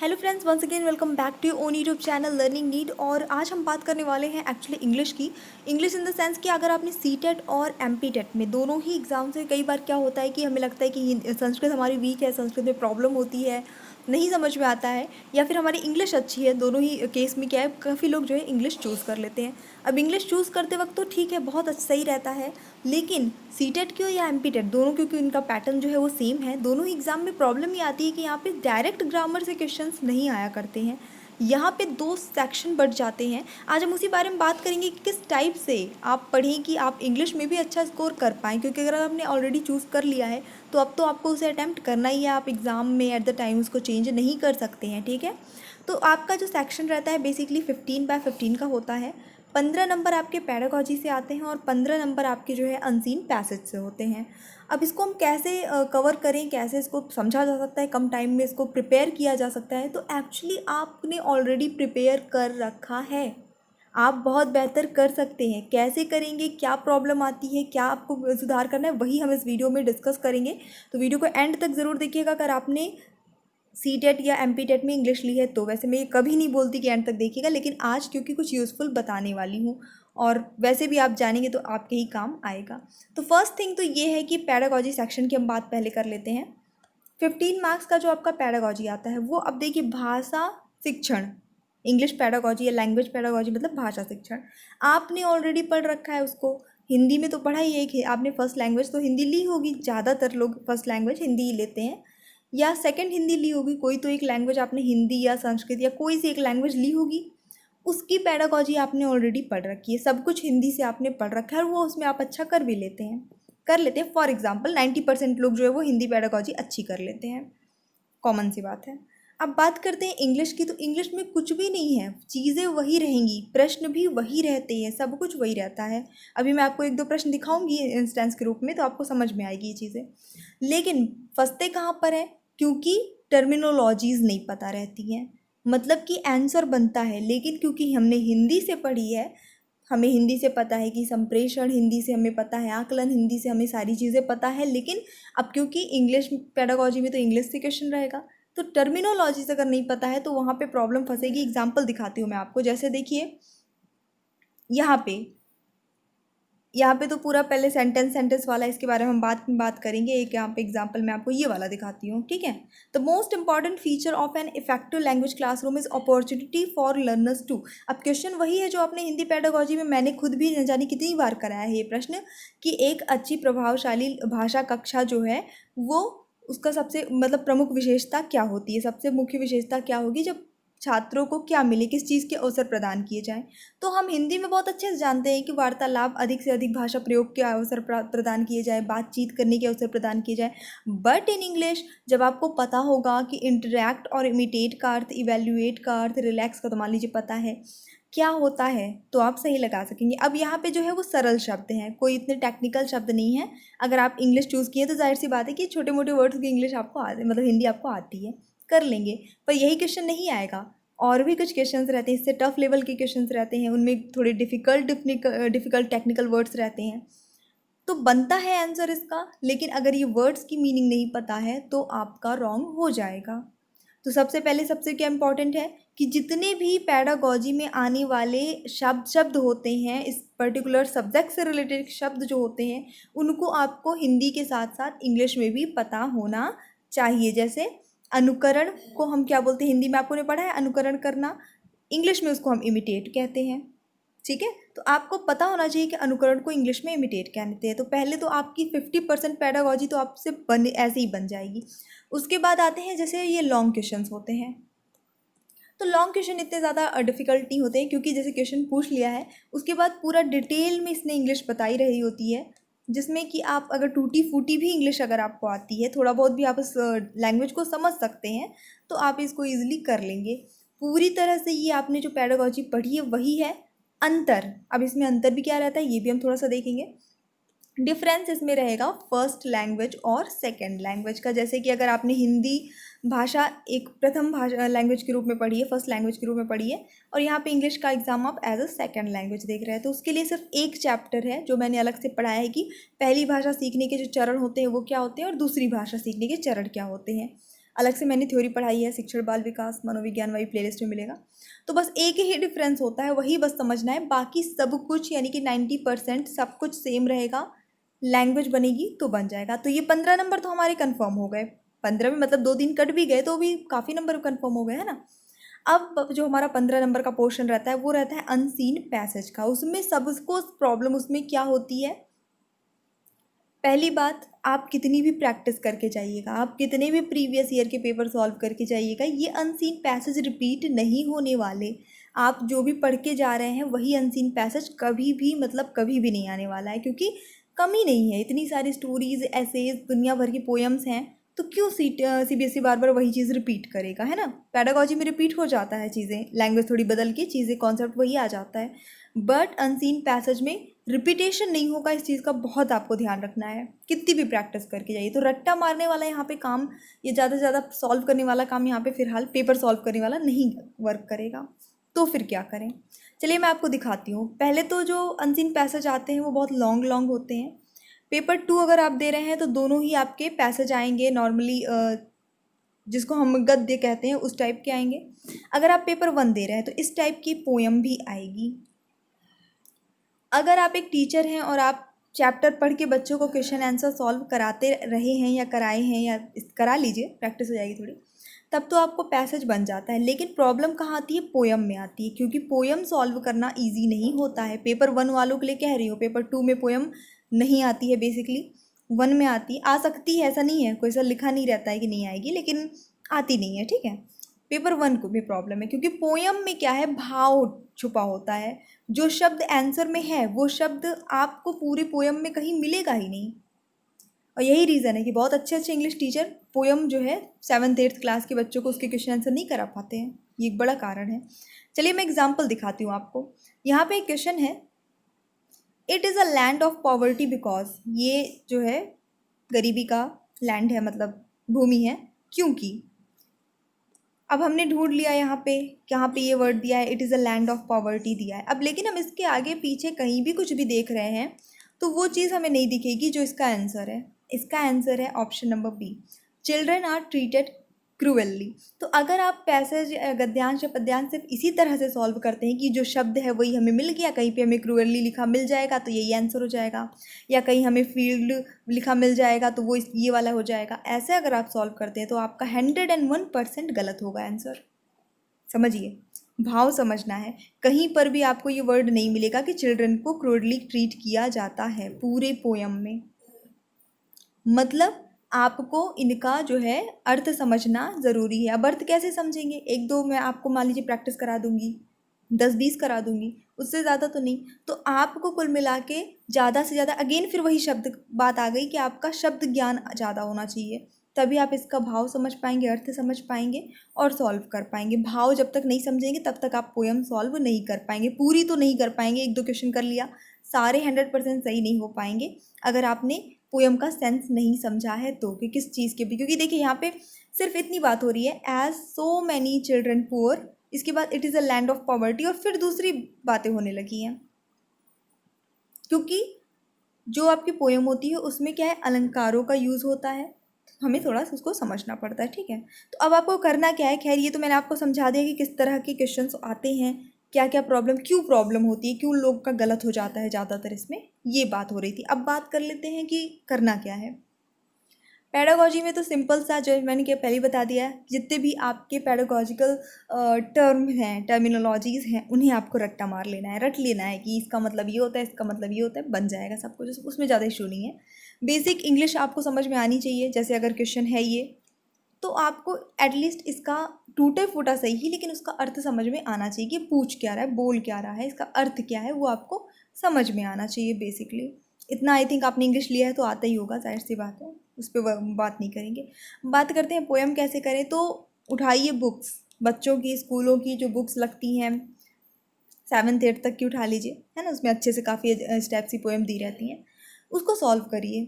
Hello friends, once again welcome back to own YouTube channel learning need. और आज हम बात करने वाले हैं एक्चुअली इंग्लिश की। इंग्लिश इन द सेंस कि अगर आपने सी टेट और एम पी टेट में दोनों ही एग्ज़ाम से कई बार क्या होता है कि हमें लगता है कि संस्कृत हमारी वीक है, संस्कृत में प्रॉब्लम होती है, नहीं समझ में आता है, या फिर हमारी इंग्लिश अच्छी है। दोनों ही केस में क्या है, काफ़ी लोग जो है इंग्लिश चूज़ कर लेते हैं। अब इंग्लिश चूज़ करते वक्त तो ठीक है, बहुत सही रहता है, लेकिन सी टेट क्यों या एम पी टेट दोनों, क्योंकि इनका पैटर्न जो है वो सेम है। दोनों ही एग्ज़ाम में प्रॉब्लम ये आती है कि यहाँ पे डायरेक्ट ग्रामर से क्वेश्चंस नहीं आया करते हैं, यहाँ पे दो सेक्शन बढ़ जाते हैं। आज हम उसी बारे में बात करेंगे कि किस टाइप से आप पढ़ें कि आप इंग्लिश में भी अच्छा स्कोर कर पाएँ, क्योंकि अगर आपने ऑलरेडी चूज़ कर लिया है तो अब तो आपको उसे अटैम्प्ट करना ही है। आप एग्ज़ाम में एट द टाइम उसको चेंज नहीं कर सकते हैं, ठीक है। तो आपका जो सेक्शन रहता है बेसिकली 15/15 का होता है। 15 नंबर आपके पैडागॉजी से आते हैं और 15 नंबर आपके जो है अनसीन पैसेज से होते हैं। अब इसको हम कैसे कवर करें, कैसे इसको समझा जा सकता है, कम टाइम में इसको प्रिपेयर किया जा सकता है, तो एक्चुअली आपने ऑलरेडी प्रिपेयर कर रखा है। आप बहुत बेहतर कर सकते हैं। कैसे करेंगे, क्या प्रॉब्लम आती है, क्या आपको सुधार करना है, वही हम इस वीडियो में डिस्कस करेंगे। तो वीडियो को एंड तक ज़रूर देखिएगा। अगर आपने सी टेट या एम पी टेट में इंग्लिश ली है तो, वैसे मैं ये कभी नहीं बोलती कि एंड तक देखिएगा, लेकिन आज क्योंकि कुछ यूज़फुल बताने वाली हूँ और वैसे भी आप जानेंगे तो आपके ही काम आएगा। तो फर्स्ट थिंग तो ये है कि पैडागॉजी सेक्शन की हम बात पहले कर लेते हैं। 15 मार्क्स का जो आपका पैडागॉजी आता है वो, अब देखिए, भाषा शिक्षण, इंग्लिश पैडागॉजी या लैंग्वेज पैडागॉजी मतलब भाषा शिक्षण, आपने ऑलरेडी पढ़ रखा है उसको। हिंदी में तो पढ़ा ही है कि आपने फर्स्ट लैंग्वेज तो हिंदी ली होगी, ज़्यादातर लोग फर्स्ट लैंग्वेज हिंदी ही लेते हैं, या सेकंड हिंदी ली होगी। कोई तो एक लैंग्वेज आपने हिंदी या संस्कृत या कोई सी एक लैंग्वेज ली होगी, उसकी पैडागॉजी आपने ऑलरेडी पढ़ रखी है। सब कुछ हिंदी से आपने पढ़ रखा है और वो उसमें आप अच्छा कर भी लेते हैं, कर लेते हैं। फॉर एग्जाम्पल 90% लोग जो है वो हिंदी पैडागॉजी अच्छी कर लेते हैं, कॉमन सी बात है। अब बात करते हैं इंग्लिश की, तो इंग्लिश में कुछ भी नहीं है, चीज़ें वही रहेंगी, प्रश्न भी वही रहते हैं, सब कुछ वही रहता है। अभी मैं आपको एक दो प्रश्न दिखाऊंगी इंस्टेंस के रूप में, तो आपको समझ में आएगी ये चीज़ें। लेकिन फंसते कहाँ पर है, क्योंकि टर्मिनोलॉजीज़ नहीं पता रहती हैं। मतलब कि आंसर बनता है, लेकिन क्योंकि हमने हिंदी से पढ़ी है, हमें हिंदी से पता है कि संप्रेषण हिंदी से हमें पता है, आकलन हिंदी से हमें सारी चीज़ें पता है, लेकिन अब क्योंकि इंग्लिश पेडागॉजी में तो इंग्लिश से क्वेश्चन रहेगा, तो टर्मिनोलॉजीज अगर नहीं पता है तो वहाँ पे प्रॉब्लम फंसेगी। एग्जाम्पल दिखाती हूँ मैं आपको। जैसे देखिए यहाँ पे तो पूरा पहले सेंटेंस वाला, इसके बारे में हम बात करेंगे। एक यहाँ पे एग्जांपल मैं आपको ये वाला दिखाती हूँ, ठीक है। The most important feature of an effective language classroom is opportunity for learners to. अब क्वेश्चन वही है जो आपने हिंदी पेडागॉजी में, मैंने खुद भी न जाने कितनी बार कराया है ये प्रश्न, कि एक अच्छी प्रभावशाली भाषा कक्षा जो है वो, उसका सबसे मतलब प्रमुख विशेषता क्या होती है, सबसे मुख्य विशेषता क्या होगी, जब छात्रों को क्या मिले, किस चीज़ के अवसर प्रदान किए जाएं। तो हम हिंदी में बहुत अच्छे से जानते हैं कि वार्तालाप, अधिक से अधिक भाषा प्रयोग के अवसर प्रदान किए जाए, बातचीत करने के अवसर प्रदान किए जाए। बट इन इंग्लिश जब आपको पता होगा कि इंटरैक्ट और इमिटेट का अर्थ, इवेल्युएट का अर्थ, रिलैक्स का तो मान लीजिए पता है क्या होता है, तो आप सही लगा सकेंगे। अब यहाँ पे जो है वो सरल शब्द हैं, कोई इतने टेक्निकल शब्द नहीं है। अगर आप इंग्लिश चूज़ किए तो जाहिर सी बात है कि छोटे मोटे वर्ड्स की इंग्लिश आपको मतलब हिंदी आपको आती है, कर लेंगे। पर यही क्वेश्चन नहीं आएगा, और भी कुछ क्वेश्चंस रहते हैं, इससे टफ लेवल के क्वेश्चंस रहते हैं, उनमें थोड़े डिफ़िकल्ट टेक्निकल वर्ड्स रहते हैं। तो बनता है आंसर इसका, लेकिन अगर ये वर्ड्स की मीनिंग नहीं पता है तो आपका रॉन्ग हो जाएगा। तो सबसे पहले सबसे क्या इंपॉर्टेंट है कि जितने भी पैडागॉजी में आने वाले शब्द होते हैं, इस पर्टिकुलर सब्जेक्ट से रिलेटेड शब्द जो होते हैं, उनको आपको हिंदी के साथ साथ इंग्लिश में भी पता होना चाहिए। जैसे अनुकरण को हम क्या बोलते हैं, हिंदी में आपको ने पढ़ा है अनुकरण करना, इंग्लिश में उसको हम इमिटेट कहते हैं, ठीक है। तो आपको पता होना चाहिए कि अनुकरण को इंग्लिश में इमिटेट कहते हैं। तो पहले तो आपकी 50% पैडागॉजी तो आपसे बन ऐसे ही बन जाएगी। उसके बाद आते हैं जैसे ये लॉन्ग क्वेश्चंस होते हैं, तो लॉन्ग क्वेश्चन इतने ज़्यादा डिफ़िकल्ट नहीं होते हैं, क्योंकि जैसे क्वेश्चन पूछ लिया है उसके बाद पूरा डिटेल में इसने इंग्लिश बताई रही होती है, जिसमें कि आप अगर टूटी फूटी भी इंग्लिश अगर आपको आती है, थोड़ा बहुत भी आप इस लैंग्वेज को समझ सकते हैं, तो आप इसको ईजिली कर लेंगे। पूरी तरह से ये आपने जो पैडागॉजी पढ़ी है वही है। अंतर, अब इसमें अंतर भी क्या रहता है ये भी हम थोड़ा सा देखेंगे। डिफरेंस इसमें रहेगा फर्स्ट लैंग्वेज और सेकंड लैंग्वेज का। जैसे कि अगर आपने हिंदी भाषा एक प्रथम भाषा लैंग्वेज के रूप में पढ़ी है, फर्स्ट लैंग्वेज के रूप में पढ़ी है, और यहाँ पे इंग्लिश का एग्जाम आप एज अ सेकंड लैंग्वेज देख रहे हैं, तो उसके लिए सिर्फ एक चैप्टर है जो मैंने अलग से पढ़ाया है कि पहली भाषा सीखने के जो चरण होते हैं वो क्या होते हैं और दूसरी भाषा सीखने के चरण क्या होते हैं। अलग से मैंने थ्योरी पढ़ाई है, शिक्षण बाल विकास मनोविज्ञान वाली प्लेलिस्ट में मिलेगा। तो बस एक ही डिफरेंस होता है, वही बस समझना है, बाकी सब कुछ यानी कि 90% सब कुछ सेम रहेगा। लैंग्वेज बनेगी तो बन जाएगा। तो ये 15 नंबर तो हमारे कन्फर्म हो गए। 15 में मतलब 2 दिन कट भी गए तो भी काफ़ी नंबर कन्फर्म हो गए, है ना। अब जो हमारा 15 नंबर का पोर्शन रहता है वो रहता है अनसीन पैसेज का। उसमें सबको प्रॉब्लम उसमें क्या होती है, पहली बात, आप कितनी भी प्रैक्टिस करके जाइएगा, आप कितने भी प्रीवियस ईयर के पेपर सॉल्व करके जाइएगा, ये अनसीन पैसेज रिपीट नहीं होने वाले। आप जो भी पढ़ के जा रहे हैं वही अनसीन पैसेज कभी भी मतलब कभी भी नहीं आने वाला है, क्योंकि कमी नहीं है। इतनी सारी स्टोरीज, एसेज, दुनिया भर की पोएम्स हैं, तो क्यों सीबीएसई बार बार वही चीज़ रिपीट करेगा, है ना। पैडागॉजी में रिपीट हो जाता है चीज़ें, लैंग्वेज थोड़ी बदल के चीज़ें, कॉन्सेप्ट वही आ जाता है। बट अनसीन पैसेज में रिपीटेशन नहीं होगा, इस चीज़ का बहुत आपको ध्यान रखना है। कितनी भी प्रैक्टिस करके जाइए, तो रट्टा मारने वाला यहाँ पे काम, ये ज़्यादा से ज़्यादा सॉल्व करने वाला काम यहाँ पे फिलहाल पेपर सॉल्व करने वाला नहीं वर्क करेगा। तो फिर क्या करें, चलिए मैं आपको दिखाती हूँ। पहले तो जो अनसीन पैसेज आते हैं वो बहुत लॉन्ग लॉन्ग होते हैं। पेपर 2 अगर आप दे रहे हैं तो दोनों ही आपके पैसेज आएंगे नॉर्मली, जिसको हम गद्य कहते हैं उस टाइप के आएंगे। अगर आप पेपर 1 दे रहे हैं तो इस टाइप की पोयम भी आएगी। अगर आप एक टीचर हैं और आप चैप्टर पढ़ के बच्चों को क्वेश्चन आंसर सॉल्व कराते रहे हैं या कराए हैं, या करा लीजिए, प्रैक्टिस हो जाएगी थोड़ी, तब तो आपको पैसेज बन जाता है। लेकिन प्रॉब्लम कहाँ आती है, पोयम में आती है, क्योंकि पोयम सॉल्व करना इजी नहीं होता है। पेपर 1 वालों के लिए कह रही हूँ, पेपर 2 में पोयम नहीं आती है, बेसिकली 1 में आती, आ सकती है, ऐसा नहीं है, कोई सा लिखा नहीं रहता है कि नहीं आएगी, लेकिन आती नहीं है, ठीक है। पेपर 1 को भी प्रॉब्लम है, क्योंकि पोयम में क्या है, भाव छुपा होता है। जो शब्द आंसर में है वो शब्द आपको पूरे पोयम में कहीं मिलेगा ही नहीं। और यही रीज़न है कि बहुत अच्छे अच्छे इंग्लिश टीचर पोयम जो है 7th 8th क्लास के बच्चों को उसके क्वेश्चन आंसर नहीं करा पाते हैं। ये एक बड़ा कारण है। चलिए मैं एग्जाम्पल दिखाती हूँ आपको। यहाँ पे एक क्वेश्चन है, it is a land of poverty because, ये जो है गरीबी का लैंड है, मतलब भूमि है, क्योंकि। अब हमने ढूंढ लिया यहाँ पे ये वर्ड दिया है, it is a land of poverty दिया है। अब लेकिन हम इसके आगे पीछे कहीं भी कुछ भी देख रहे हैं तो वो चीज़ हमें नहीं दिखेगी जो इसका आंसर है। इसका आंसर है option number B, children are treated cruelly. तो अगर आप पैसेज गद्यांश या पद्यांश सिर्फ इसी तरह से सॉल्व करते हैं कि जो शब्द है वही हमें मिल गया, कहीं पे हमें क्रूअली लिखा मिल जाएगा तो यही आंसर हो जाएगा, या कहीं हमें फील्ड लिखा मिल जाएगा तो वो ये वाला हो जाएगा, ऐसे अगर आप सॉल्व करते हैं तो आपका 101% गलत होगा आंसर। समझिए, भाव समझना है। कहीं पर भी आपको ये वर्ड नहीं मिलेगा कि चिल्ड्रन को क्रूडली ट्रीट किया जाता है पूरे पोयम में। मतलब आपको इनका जो है अर्थ समझना ज़रूरी है। अब अर्थ कैसे समझेंगे, एक दो मैं आपको मान लीजिए प्रैक्टिस करा दूंगी, 10-20 करा दूंगी, उससे ज़्यादा तो नहीं। तो आपको कुल मिला के ज़्यादा से ज़्यादा, अगेन फिर वही शब्द बात आ गई कि आपका शब्द ज्ञान ज़्यादा होना चाहिए, तभी आप इसका भाव समझ पाएंगे, अर्थ समझ पाएंगे और सॉल्व कर पाएंगे। भाव जब तक नहीं समझेंगे तब तक आप पोयम सॉल्व नहीं कर पाएंगे, पूरी तो नहीं कर पाएंगे। एक दो क्वेश्चन कर लिया, सारे 100% सही नहीं हो पाएंगे अगर आपने पोयम का सेंस नहीं समझा है तो, कि किस चीज़ के भी। क्योंकि देखिए यहाँ पे सिर्फ इतनी बात हो रही है, as so many children poor, इसके बाद it is a land of poverty, और फिर दूसरी बातें होने लगी हैं। क्योंकि जो आपकी पोयम होती है उसमें क्या है, अलंकारों का यूज़ होता है, हमें थोड़ा सा उसको समझना पड़ता है, ठीक है। तो अब आपको करना क्या है, खैर ये तो मैंने आपको समझा दिया कि किस तरह के क्वेश्चंस आते हैं, क्या क्या प्रॉब्लम, क्यों प्रॉब्लम होती है, क्यों लोग का गलत हो जाता है ज़्यादातर, इसमें ये बात हो रही थी। अब बात कर लेते हैं कि करना क्या है। पैडागॉजी में तो सिंपल सा, जो मैंने क्या पहले बता दिया है, जितने भी आपके पैडागॉजिकल टर्म हैं, टर्मिनोलॉजीज़ हैं, उन्हें आपको रट्टा मार लेना है, रट लेना है कि इसका मतलब ये होता है, इसका मतलब ये होता है, बन जाएगा सब कुछ, उसमें ज़्यादा इशू नहीं है। बेसिक इंग्लिश आपको समझ में आनी चाहिए। जैसे अगर क्वेश्चन है ये, तो आपको एटलीस्ट इसका टूटा फूटा सही ही, लेकिन उसका अर्थ समझ में आना चाहिए कि पूछ क्या रहा है, बोल क्या रहा है, इसका अर्थ क्या है, वो आपको समझ में आना चाहिए बेसिकली। इतना आई थिंक आपने इंग्लिश लिया है तो आता ही होगा, जाहिर सी बात है, उस पर बात नहीं करेंगे। बात करते हैं पोएम कैसे करें। तो उठाइए बुक्स, बच्चों की स्कूलों की जो बुक्स लगती हैं 7th 8th तक की उठा लीजिए, है ना, उसमें अच्छे से काफ़ी स्टेप्स की पोएम दी रहती हैं, उसको सॉल्व करिए।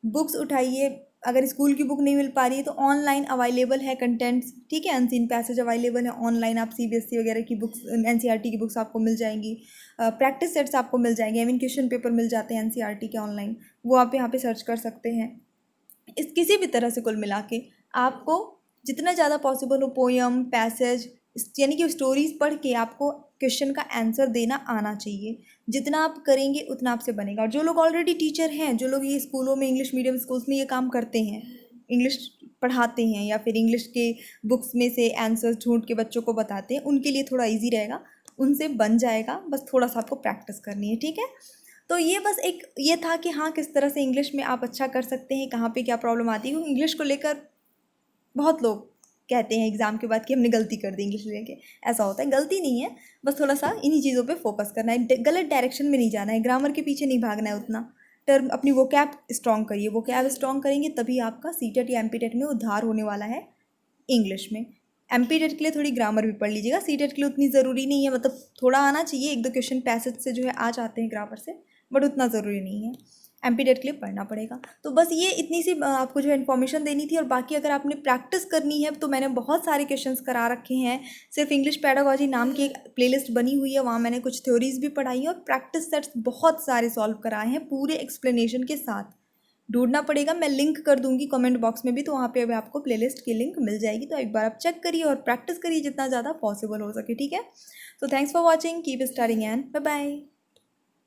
बुक्स उठाइए, अगर स्कूल की बुक नहीं मिल पा रही है तो ऑनलाइन अवेलेबल है कंटेंट्स, ठीक है, अनसीन पैसेज अवेलेबल है ऑनलाइन, आप सीबीएसई वगैरह की बुक्स, एनसीईआरटी की बुक्स आपको मिल जाएंगी, प्रैक्टिस सेट्स आपको मिल जाएंगे, आई मीन क्वेश्चन पेपर मिल जाते हैं एनसीईआरटी के ऑनलाइन, वो आप यहाँ पे सर्च कर सकते हैं। इस किसी भी तरह से कुल मिला के आपको जितना ज़्यादा पॉसिबल हो पोयम, पैसेज, यानी कि स्टोरीज पढ़ के आपको क्वेश्चन का आंसर देना आना चाहिए। जितना आप करेंगे उतना आपसे बनेगा। और जो लोग ऑलरेडी टीचर हैं, जो लोग ये स्कूलों में, इंग्लिश मीडियम स्कूल्स में ये काम करते हैं, इंग्लिश पढ़ाते हैं या फिर इंग्लिश के बुक्स में से आंसर ढूंढ के बच्चों को बताते हैं, उनके लिए थोड़ा ईजी रहेगा, उनसे बन जाएगा। बस थोड़ा सा आपको प्रैक्टिस करनी है, ठीक है। तो ये बस एक ये था कि हाँ, किस तरह से इंग्लिश में आप अच्छा कर सकते हैं, कहाँ पे क्या प्रॉब्लम आती है। इंग्लिश को लेकर बहुत लोग कहते हैं एग्ज़ाम के बाद कि हमने गलती कर दी इंग्लिश लेके। ऐसा होता है, गलती नहीं है, बस थोड़ा सा इन्हीं चीज़ों पे फोकस करना है, गलत डायरेक्शन में नहीं जाना है, ग्रामर के पीछे नहीं भागना है उतना। टर्म अपनी वोकैब स्ट्रॉन्ग करिए, वोकैब स्ट्रॉन्ग करेंगे तभी आपका सीटेट या एमपीटेट में उद्धार होने वाला है इंग्लिश में। एमपीटेट के लिए थोड़ी ग्रामर भी पढ़ लीजिएगा, सीटेट के लिए उतनी ज़रूरी नहीं है, मतलब थोड़ा आना चाहिए, एक दो क्वेश्चन पैसेज से जो है आ जाते हैं ग्रामर से, बट उतना ज़रूरी नहीं है। एमपीटेट के लिए पढ़ना पड़ेगा। तो बस ये इतनी सी आपको जो है इन्फॉर्मेशन देनी थी। और बाकी अगर आपने प्रैक्टिस करनी है तो मैंने बहुत सारे क्वेश्चंस करा रखे हैं। सिर्फ इंग्लिश पेडागोजी नाम की एक प्लेलिस्ट बनी हुई है, वहाँ मैंने कुछ थ्योरीज भी पढ़ाई है और प्रैक्टिस सेट्स बहुत सारे सॉल्व कराए हैं पूरे एक्सप्लेनेशन के साथ। ढूंढना पड़ेगा, मैं लिंक कर दूंगी कमेंट बॉक्स में भी, तो वहाँ पे अभी आपको प्लेलिस्ट की लिंक मिल जाएगी। तो एक बार आप चेक करिए और प्रैक्टिस करिए जितना ज़्यादा पॉसिबल हो सके, ठीक है। तो thanks for watching, keep studying and bye bye.